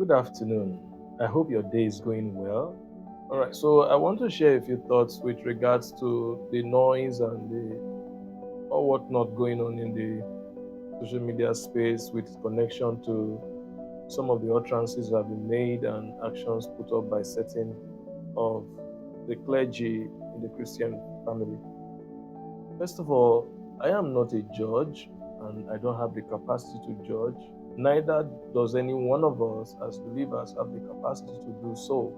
Good afternoon. I hope your day is going well. All right, so I want to share a few thoughts with regards to the noise and the or whatnot going on in the social media space with connection to some of the utterances that have been made and actions put up by certain of the clergy in the Christian family. First of all, I am not a judge and I don't have the capacity to judge. Neither does any one of us as believers have the capacity to do so.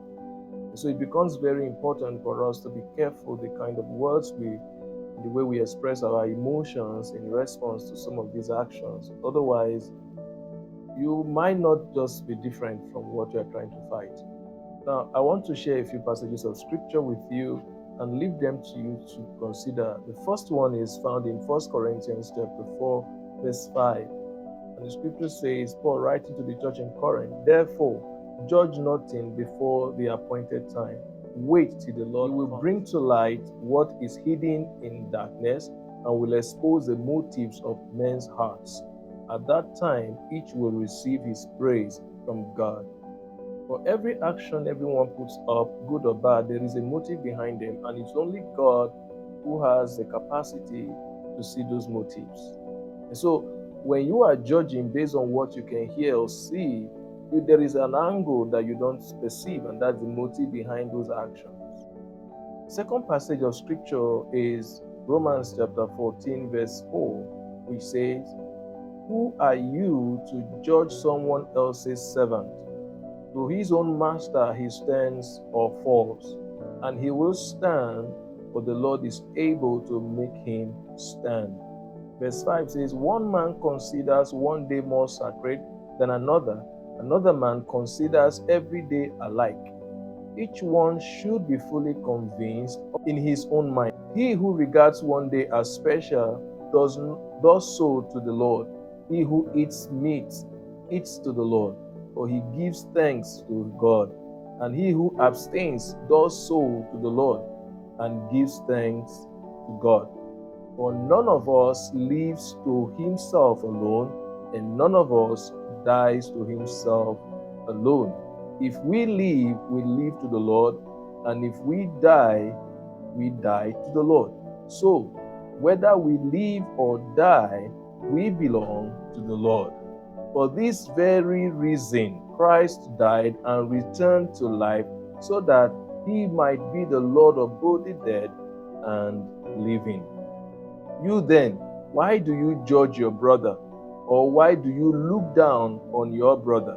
So it becomes very important for us to be careful the kind of words the way we express our emotions in response to some of these actions. Otherwise, you might not just be different from what you're trying to fight. Now, I want to share a few passages of scripture with you and leave them to you to consider. The first one is found in 1 Corinthians chapter 4, verse 5. And the scripture says, Paul writing to the church in Corinth, therefore, judge nothing before the appointed time. Wait till the Lord will bring to light what is hidden in darkness and will expose the motives of men's hearts. At that time, each will receive his praise from God. For every action everyone puts up, good or bad, there is a motive behind them, and it's only God who has the capacity to see those motives. And so, when you are judging based on what you can hear or see, there is an angle that you don't perceive, and that's the motive behind those actions. Second passage of scripture is Romans chapter 14, verse 4, which says, who are you to judge someone else's servant? To his own master he stands or falls, and he will stand, for the Lord is able to make him stand. Verse 5 says, one man considers one day more sacred than another. Another man considers every day alike. Each one should be fully convinced in his own mind. He who regards one day as special does so to the Lord. He who eats meat eats to the Lord, for he gives thanks to God. And he who abstains does so to the Lord and gives thanks to God. For none of us lives to himself alone, and none of us dies to himself alone. If we live, we live to the Lord, and if we die to the Lord. So, whether we live or die, we belong to the Lord. For this very reason, Christ died and returned to life so that he might be the Lord of both the dead and living. You then, why do you judge your brother? Or why do you look down on your brother?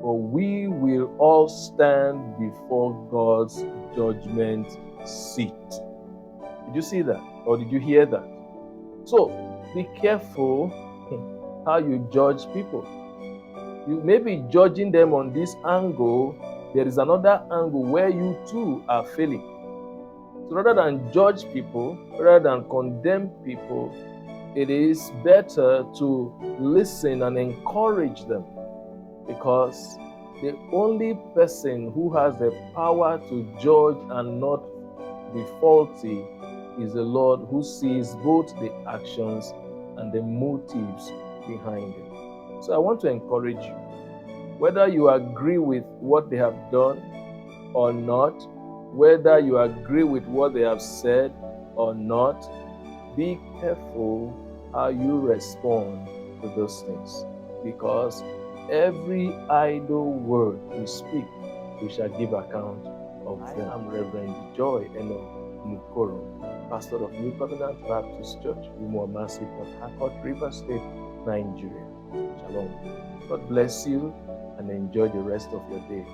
For we will all stand before God's judgment seat. Did you see that? Or did you hear that? So, be careful how you judge people. You may be judging them on this angle. There is another angle where you too are failing. So rather than judge people, rather than condemn people, it is better to listen and encourage them, because the only person who has the power to judge and not be faulty is the Lord, who sees both the actions and the motives behind it. So I want to encourage you, whether you agree with what they have done or not, whether you agree with what they have said or not, be careful how you respond to those things, because every idle word we speak, we shall give account of them. I am Reverend Joy Eno Mukoro, pastor of New Covenant Baptist Church, Umuomasi, Port Harcourt, Rivers State, Nigeria. Shalom. God bless you and enjoy the rest of your day.